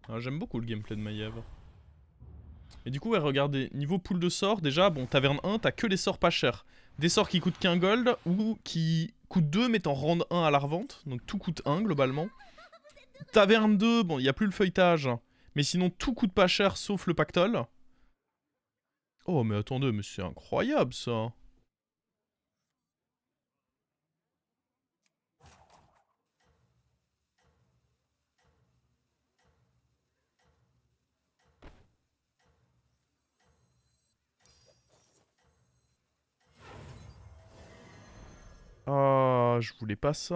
Ah, j'aime beaucoup le gameplay de Maiev. Et du coup, ouais, regardez, niveau pool de sorts, déjà, bon, taverne 1, t'as que les sorts pas chers. Des sorts qui coûtent qu'un gold, ou qui coûtent 2 mais t'en rendent 1 à la revente. Donc tout coûte 1 globalement. Taverne 2, bon, il n'y a plus le feuilletage. Mais sinon, tout coûte pas cher sauf le pactole. Oh, mais attendez, mais c'est incroyable ça. Ah, je voulais pas ça.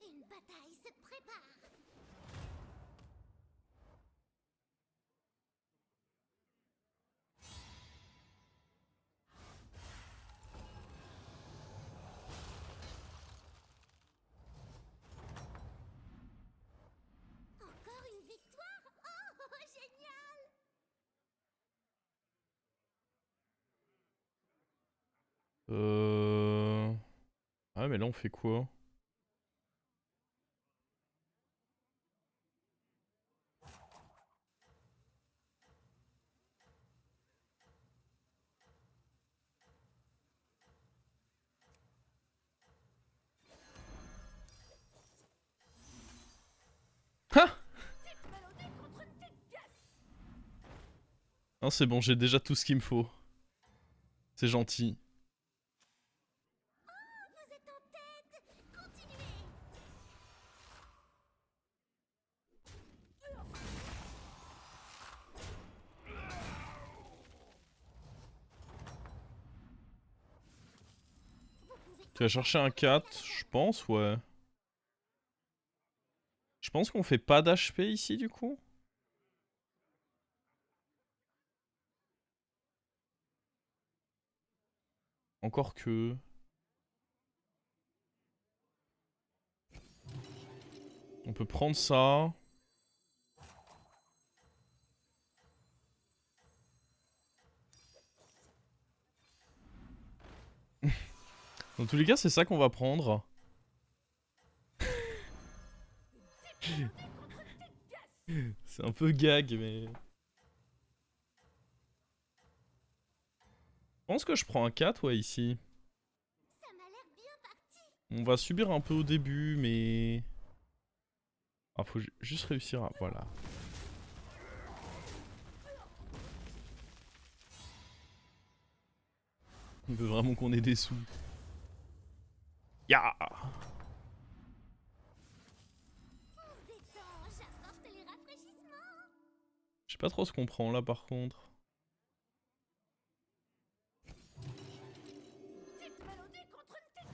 Une bataille se prépare. Encore une victoire? Oh, génial! Ah, mais là, on fait quoi? Ah! Non, c'est bon, j'ai déjà tout ce qu'il me faut. C'est gentil. Vous êtes en tête! Continuez! Vous pouvez Tu vas chercher un 4, je pense, ouais. Je pense qu'on fait pas d'HP ici, du coup. Encore que... On peut prendre ça. Dans tous les cas, c'est ça qu'on va prendre. C'est un peu gag, mais... Je pense que je prends un 4, ouais, ici. Ça m'a l'air bien parti. On va subir un peu au début, mais... Ah, faut juste réussir à... Voilà. Il veut vraiment qu'on ait des sous. Ya! On se détend, j'apporte les rafraîchissements. Je sais pas trop ce qu'on prend là, par contre. Tête ballonnée contre une tête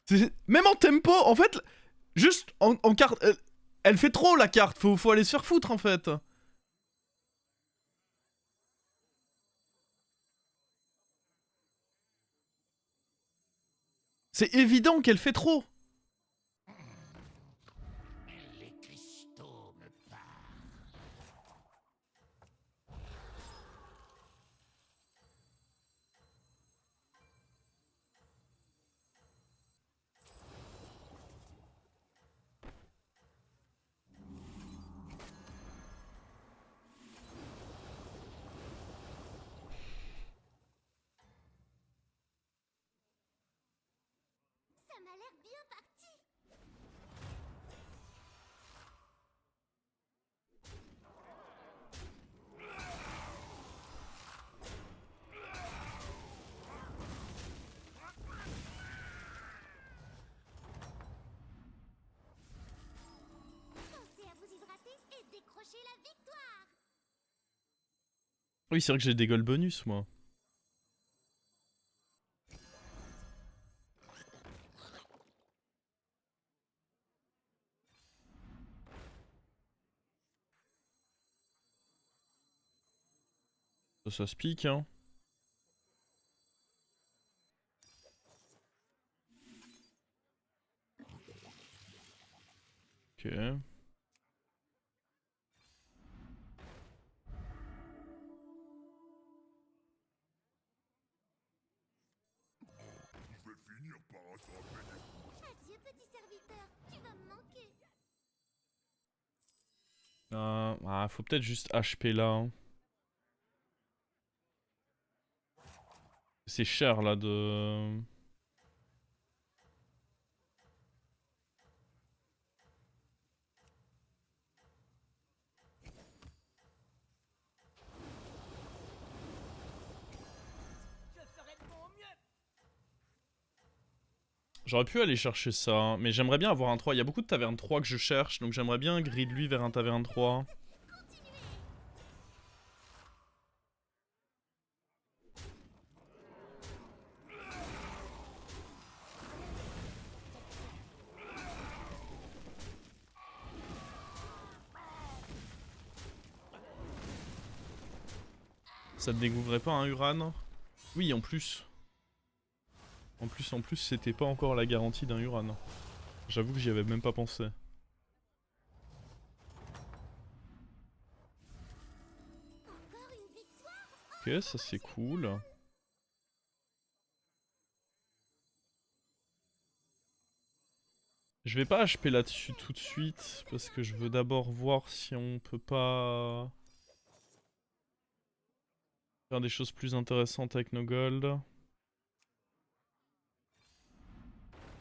pièce. Même en tempo, en fait, juste en carte... elle fait trop, la carte. Faut aller se faire foutre, en fait. C'est évident qu'elle fait trop. Les cristaux me parlent. Ça m'a l'air bien parti. Pensez à vous hydrater et décrocher la victoire. Oui, c'est vrai que j'ai des gold bonus, moi. Ça se pique, hein. Ok. Adieu, petit serviteur. Tu vas me manquer. Faut peut-être juste HP là. Hein. C'est cher là de... J'aurais pu aller chercher ça, hein, mais j'aimerais bien avoir un 3. Il y a beaucoup de taverne 3 que je cherche, donc j'aimerais bien grid lui vers un taverne 3. Ça te découvrait pas un Uran? Oui, en plus. En plus, c'était pas encore la garantie d'un Uran. J'avoue que j'y avais même pas pensé. Encore une victoire. Ok, ça c'est cool. Je vais pas HP là-dessus tout de suite, parce que je veux d'abord voir si on peut pas... faire des choses plus intéressantes avec nos golds.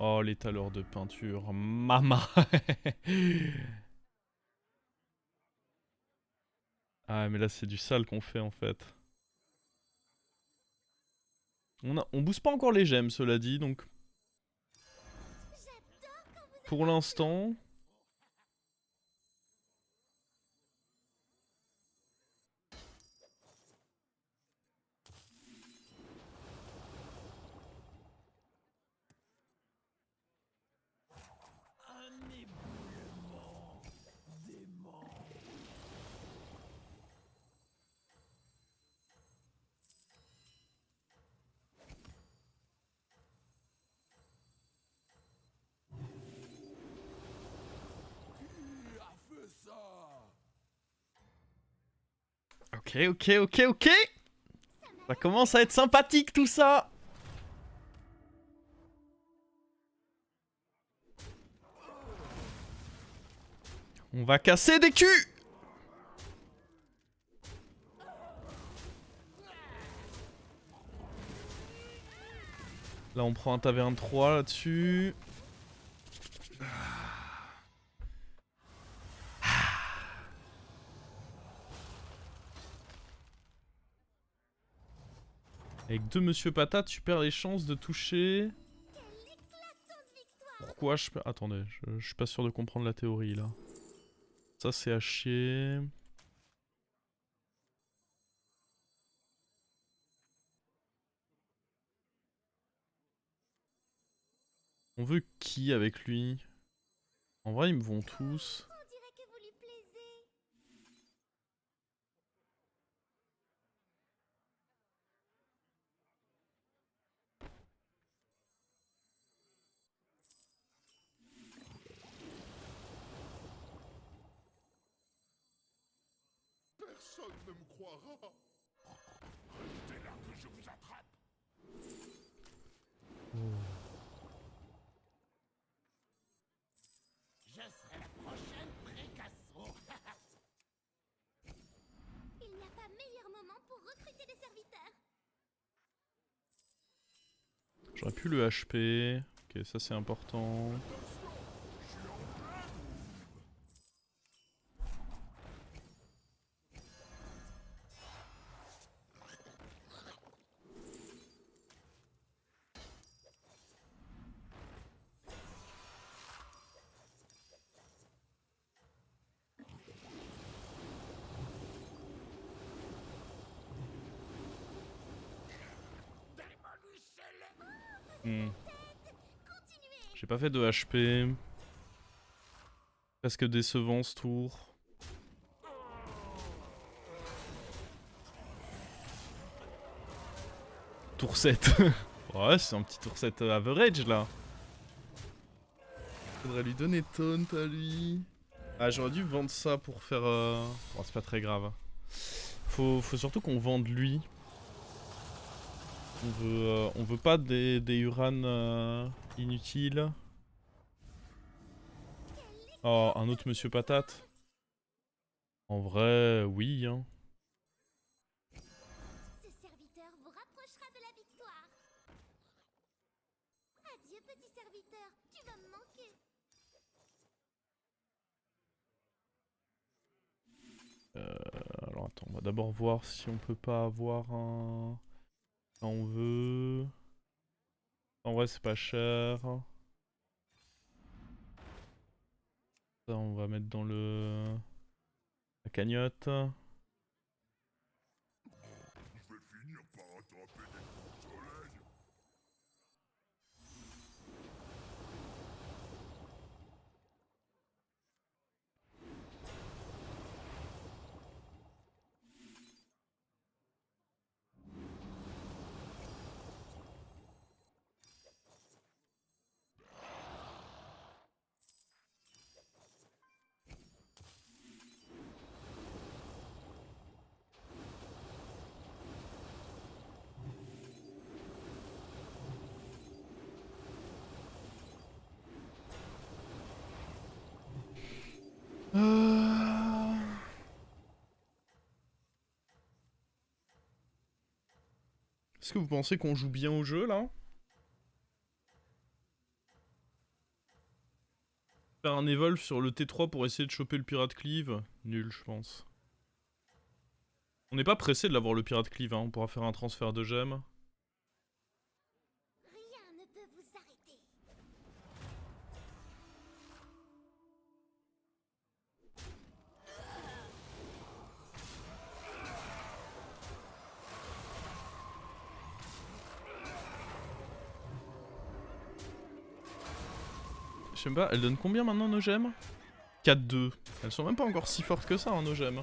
Oh, les taleurs de peinture. Mama. Ah, mais là, c'est du sale qu'on fait, en fait. On booste pas encore les gemmes, cela dit, donc... Pour l'instant... Ok. Ça commence à être sympathique tout ça. On va casser des culs. Là on prend un taverne 3 là-dessus. Avec deux Monsieur Patate, tu perds les chances de toucher. Pourquoi je peux... Attendez, je suis pas sûr de comprendre la théorie là. Ça c'est à chier. On veut qui avec lui? En vrai ils me vont tous. On dirait que vous lui plaisez. Personne ne me croira. Restez là que je vous attrape. Je serai la prochaine Précasso. Il n'y a pas meilleur moment pour recruter des serviteurs. J'aurais pu le HP. Ok, ça c'est important. J'ai pas fait de HP. Presque décevant ce tour. Tour 7. Ouais, c'est un petit tour 7 average là. Faudrait lui donner taunt à lui. Ah, j'aurais dû vendre ça pour faire... Bon, c'est pas très grave. Faut surtout qu'on vende lui. On veut pas des Uran inutiles. Oh, un autre Monsieur Patate. En vrai, oui, hein. Ce serviteur vous rapprochera de la victoire. Adieu, petit serviteur, tu vas me manquer. Alors attends, on va d'abord voir si on peut pas avoir un... Ça on veut... En vrai c'est pas cher. Ça on va mettre dans le... La cagnotte. Je vais finir par attraper des coups de soleil. Est-ce que vous pensez qu'on joue bien au jeu là? Faire un evolve sur le T3 pour essayer de choper le pirate cleave? Nul je pense. On n'est pas pressé de l'avoir le pirate cleave, hein. On pourra faire un transfert de gemmes. Rien ne peut vous arrêter. Je sais pas, elles donnent combien maintenant nos gemmes? 4-2. Elles sont même pas encore si fortes que ça, hein, nos gemmes.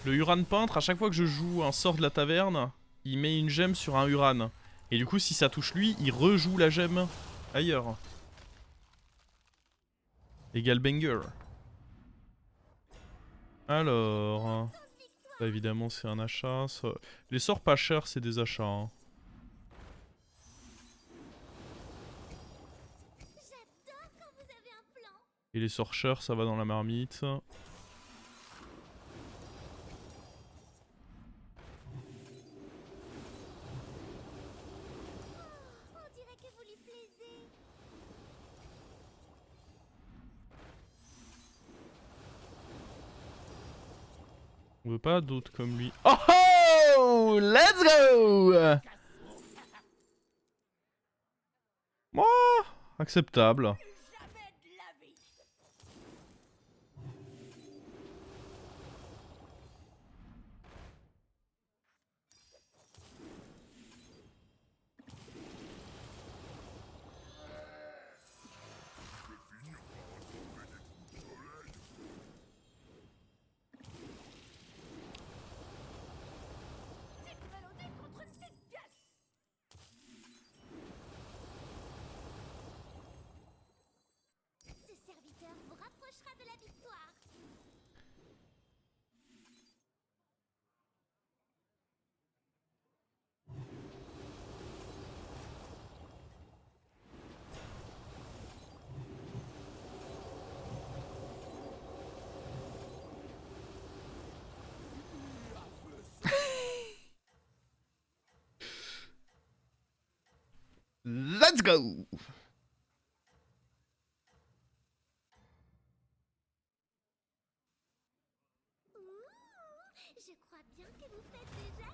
Le Uran peintre, à chaque fois que je joue un sort de la taverne, il met une gemme sur un Uran. Et du coup, si ça touche lui, il rejoue la gemme ailleurs. Égal banger. Alors... Ça, évidemment, c'est un achat. Ça... Les sorts pas chers, c'est des achats. Hein. J'adore quand vous avez un plan. Et les sorts chers, ça va dans la marmite. On dirait que vous lui plaisez. On veut pas d'autres comme lui. Oh oh! Let's go! Oh, acceptable. Jamais de la vie. Je vais finir par attraper des coups de soleil. Faites ballonner contre cette pièce. Ce serviteur vous rapprochera de la victoire. Let's go! Je crois bien que vous faites des jaloux.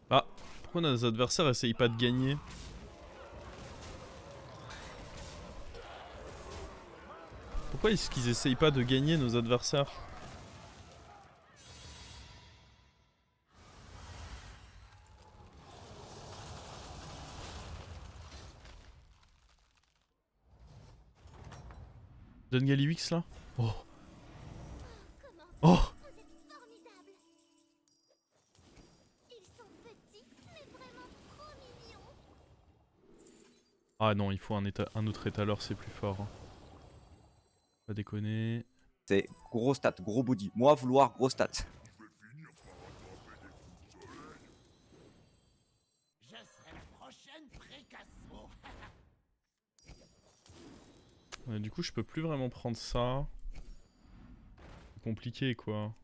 Ah, pourquoi nos adversaires essayent pas de gagner? Pourquoi est-ce qu'ils essayent pas de gagner nos adversaires? Donne Galliwix là? Oh! Comment Oh! vous êtes formidable. Ils sont petits, mais vraiment trop mignons. Ah non, il faut un autre étaleur, c'est plus fort. Hein. Pas déconner. C'est gros stats, gros body. Moi, vouloir gros stats. Je vais finir par attraper des coups de soleil. Je serai la prochaine Précasso. Ouais, du coup, je peux plus vraiment prendre ça. C'est compliqué, quoi.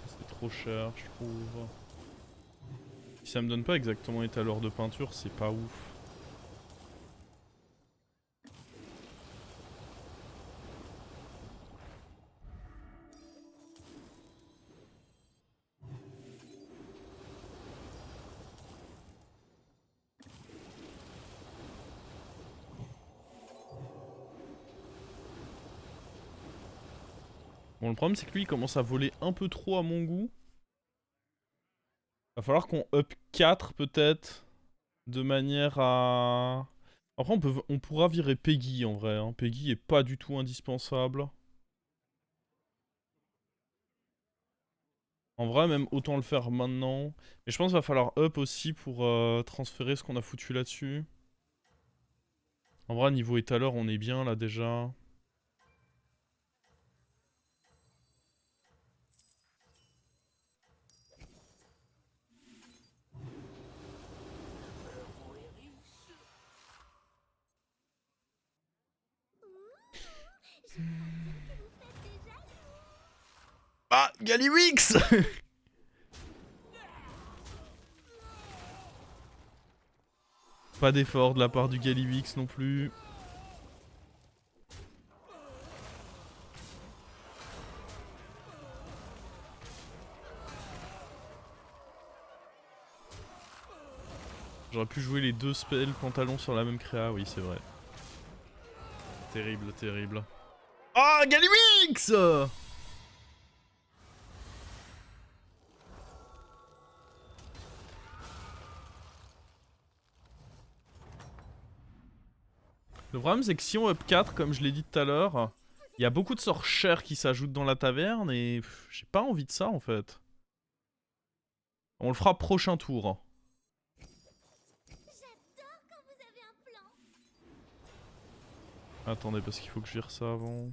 C'est trop cher, je trouve. Si ça me donne pas exactement étaleur de peinture, c'est pas ouf. Bon, le problème c'est que lui il commence à voler un peu trop à mon goût. Va falloir qu'on up 4 peut-être. De manière à... Après on pourra virer Peggy en vrai. Hein. Peggy est pas du tout indispensable. En vrai même autant le faire maintenant. Mais je pense qu'il va falloir up aussi pour transférer ce qu'on a foutu là-dessus. En vrai niveau étaleur on est bien là déjà. Bah, Gallywix. Pas d'effort de la part du Gallywix non plus. J'aurais pu jouer les deux spells pantalons sur la même créa, oui c'est vrai. Terrible, terrible. Ah, Gallywix! Le problème c'est que si on up 4, comme je l'ai dit tout à l'heure, il y a beaucoup de sorts chers qui s'ajoutent dans la taverne et j'ai pas envie de ça en fait. On le fera prochain tour. J'adore quand vous avez un plan. Attendez parce qu'il faut que je gère ça avant.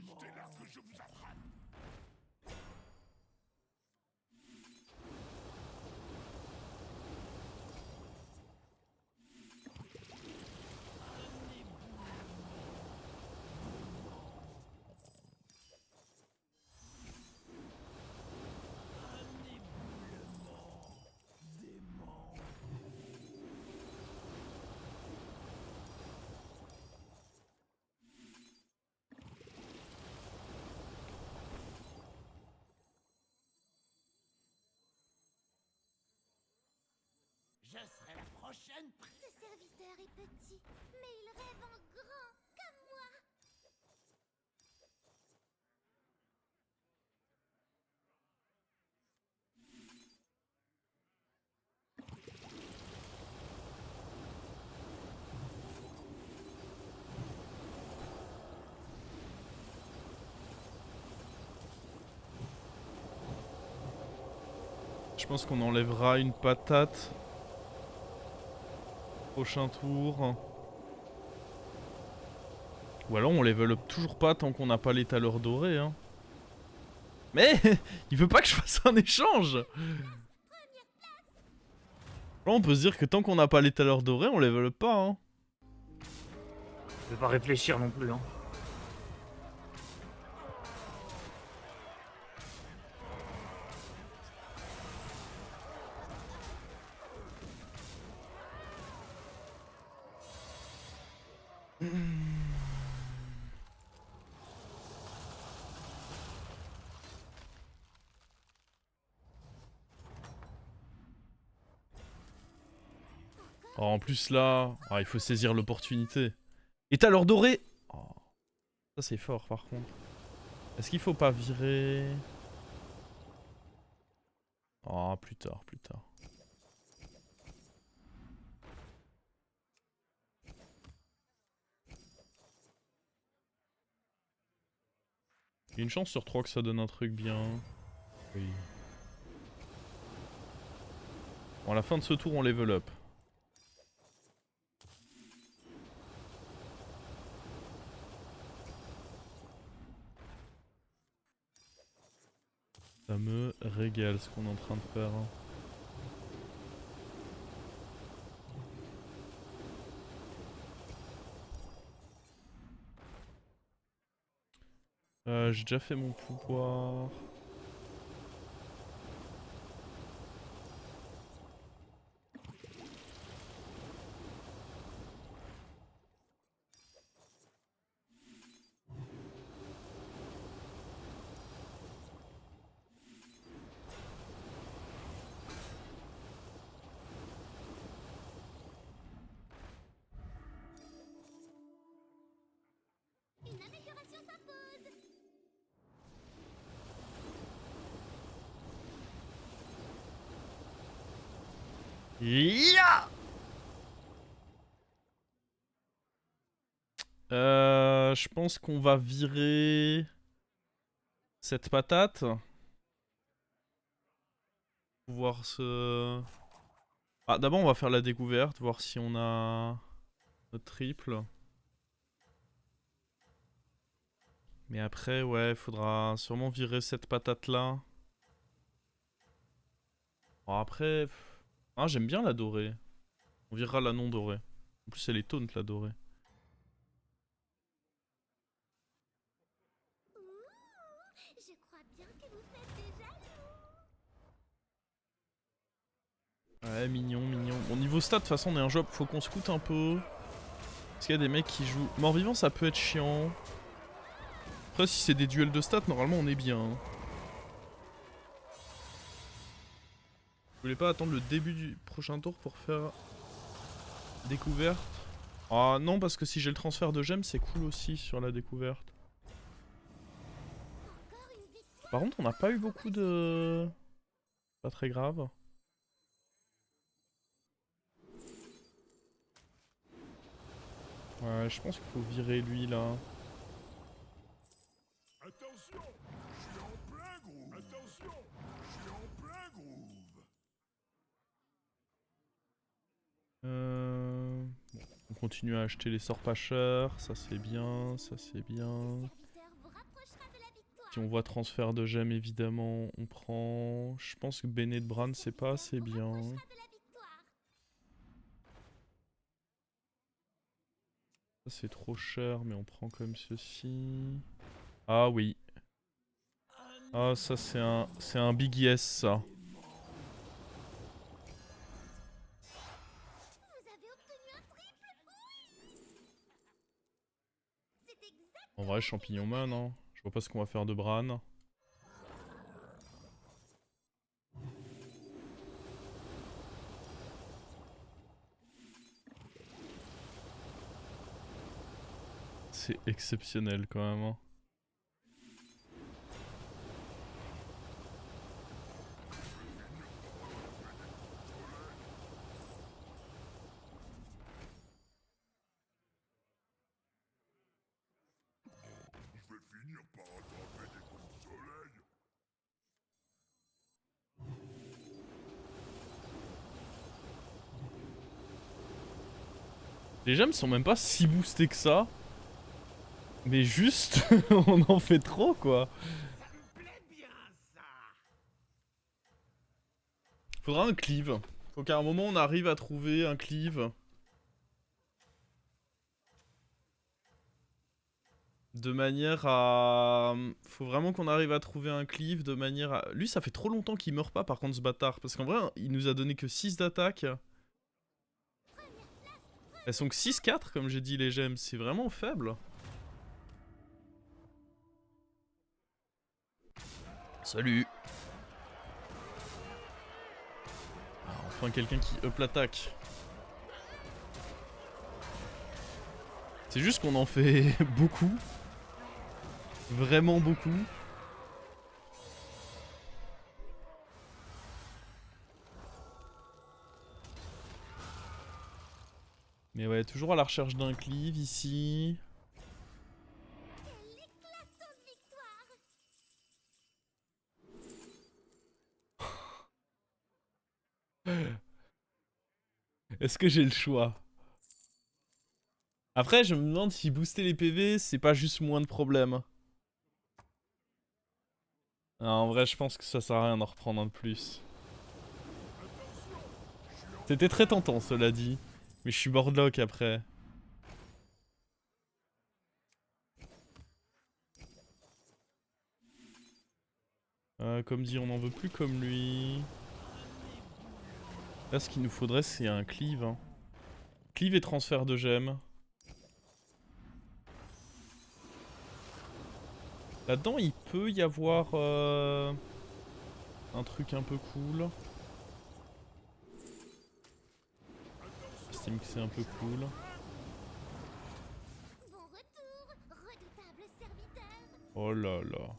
Restez là que je vous attrape. Je serai la prochaine Ce serviteur est petit, mais il rêve en grand, comme moi. Je pense qu'on enlèvera une patate. Prochain tour. Ou alors on level up toujours pas tant qu'on n'a pas l'étaleur doré. Hein. Mais il veut pas que je fasse un échange. Là on peut se dire que tant qu'on n'a pas l'étaleur doré, on level up pas. Hein. Je vais pas réfléchir non plus. Hein. Oh, en plus là, il faut saisir l'opportunité. Et t'as leur doré. Oh, ça c'est fort par contre. Est-ce qu'il faut pas virer? Oh, plus tard, plus tard. Il y a une chance sur 3 que ça donne un truc bien. Oui. Bon, à la fin de ce tour, on level up. Ça me régale ce qu'on est en train de faire. J'ai déjà fait mon pouvoir. Une amélioration s'impose. Ya! Je pense qu'on va virer cette patate. Pouvoir se... Ah, d'abord on va faire la découverte, voir si on a notre triple. Mais après, ouais, faudra sûrement virer cette patate là. Bon, après... Ah, j'aime bien la dorée. On virera la non dorée. En plus, elle est taunt la dorée. Je crois bien que vous faites des jaloux. Ouais, mignon, mignon. Bon, niveau stat, de toute façon, on est un job, faut qu'on scoute un peu. Parce qu'il y a des mecs qui jouent. Mort-vivant, ça peut être chiant. Après, si c'est des duels de stats, normalement, on est bien. Vous voulez pas attendre le début du prochain tour pour faire découverte? Ah non, parce que si j'ai le transfert de gemmes, c'est cool aussi sur la découverte. Encore une victoire. Par contre, on n'a pas eu beaucoup de... Pas très grave. Ouais, je pense qu'il faut virer lui là. Attention, je suis en plein groove. Attention, je suis en plein groove. Bon, on continue à acheter les sorts pas chers, ça c'est bien, ça c'est bien. Serviteur vous rapprochera de la victoire. Si on voit transfert de gemmes évidemment, on prend. Je pense que Bene de Bran c'est pas assez bien. Rapprochera de la victoire. Ça c'est trop cher mais on prend comme ceci. Ah oui. Ah ça c'est un big yes ça. Vous avez obtenu un triple. Oui. C'est exact. En vrai champignon man hein. Je vois pas ce qu'on va faire de Bran. C'est exceptionnel quand même. Hein. Je vais finir par attraper des coups de soleil. Les gemmes sont même pas si boostées que ça. Mais juste, on en fait trop quoi. Ça me plaît bien, ça. Faudra un cleave. Faut qu'à un moment on arrive à trouver un cleave. De manière à... Faut vraiment qu'on arrive à trouver un cleave de manière à... Lui ça fait trop longtemps qu'il meurt pas par contre ce bâtard. Parce qu'en vrai il nous a donné que 6 d'attaque. Elles sont que 6-4 comme j'ai dit les gemmes. C'est vraiment faible. Salut. Ah, enfin quelqu'un qui up l'attaque. C'est juste qu'on en fait beaucoup. Vraiment beaucoup. Mais ouais, toujours à la recherche d'un cleave ici. Quelle éclatante victoire! Est-ce que j'ai le choix? Après, je me demande si booster les PV, c'est pas juste moins de problèmes. Ah, en vrai, je pense que ça sert à rien d'en reprendre un de plus. C'était très tentant, cela dit. Mais je suis boardlock après. Comme dit, on n'en veut plus comme lui. Là, ce qu'il nous faudrait, c'est un cleave. Hein. Cleave et transfert de gemmes. Là-dedans, il peut y avoir un truc un peu cool. J'estime que c'est un peu cool. Bon retour, redoutable serviteur. Oh là là.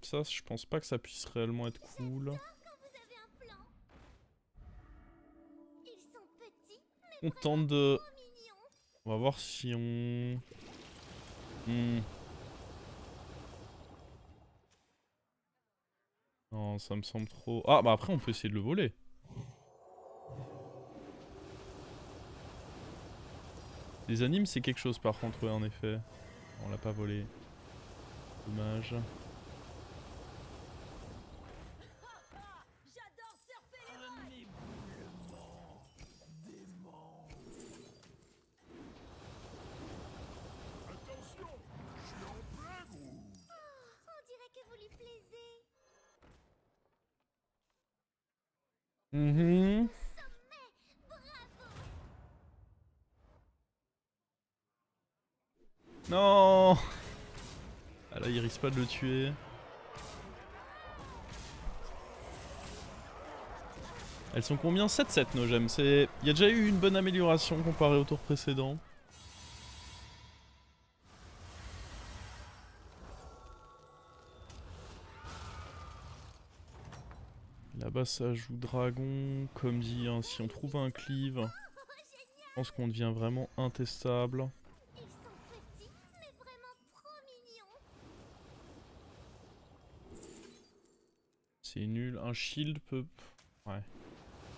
Ça, je pense pas que ça puisse réellement être cool. Quand vous avez un plan. Ils sont petits, On tente de... trop mignons. On va voir si on... Non, ça me semble trop... Ah, bah après, on peut essayer de le voler. Les animes, c'est quelque chose par contre, ouais, en effet. On l'a pas volé. Dommage. J'adore surfer les Un éboulement dément. Attention, je suis en plein groove. On dirait que vous lui plaisez. Mhm. Non. Ah là, il risque pas de le tuer. Elles sont combien? 7-7 nos gemmes. Il y a déjà eu une bonne amélioration comparé au tour précédent. Là-bas ça joue dragon. Comme dit, hein, si on trouve un cleave, je pense qu'on devient vraiment intestable. Ils sont petits, mais vraiment trop mignons. C'est nul. Un shield peut... Ouais.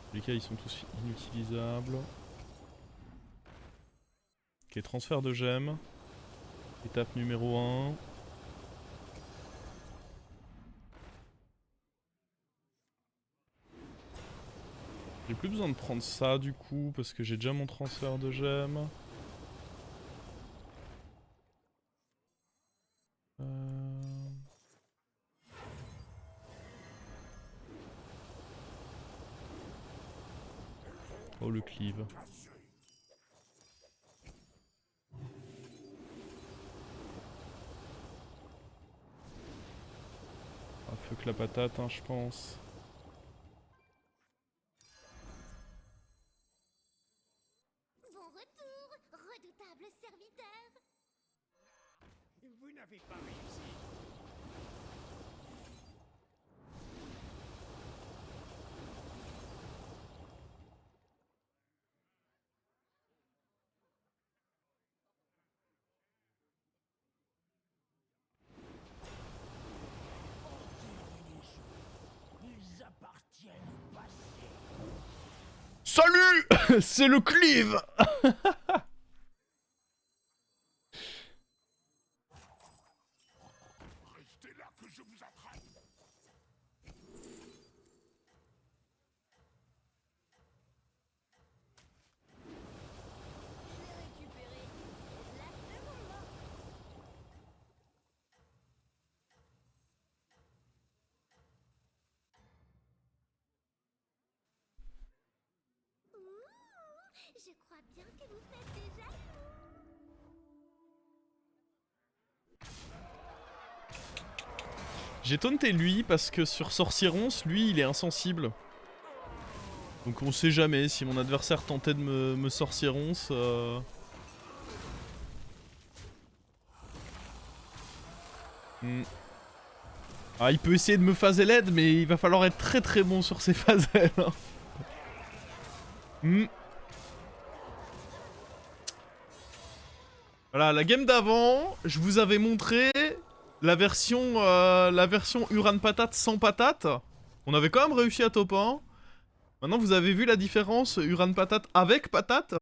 Dans les cas, ils sont tous inutilisables. Ok, transfert de gemmes. Étape numéro 1. J'ai plus besoin de prendre ça du coup, parce que j'ai déjà mon transfert de gemmes. Oh le cleave. Ah, fuck la patate, hein, je pense. Bon retour, redoutable serviteur. Vous n'avez pas réussi. Ils appartiennent au passé. Salut. C'est le cleave. Restez là que je vous attrape. Je l'ai récupéré. C'est la seconde mort. Ouh, je crois bien que vous faites déjà J'ai taunté lui parce que sur Sorcieronce, lui il est insensible. Donc on sait jamais si mon adversaire tentait de me sorcieronce. Ah, il peut essayer de me phaser l'aide, mais il va falloir être très très bon sur ses phasels. Voilà, la game d'avant, je vous avais montré la version Uran patate sans patate. On avait quand même réussi à top 1. Maintenant, vous avez vu la différence Uran patate avec patate.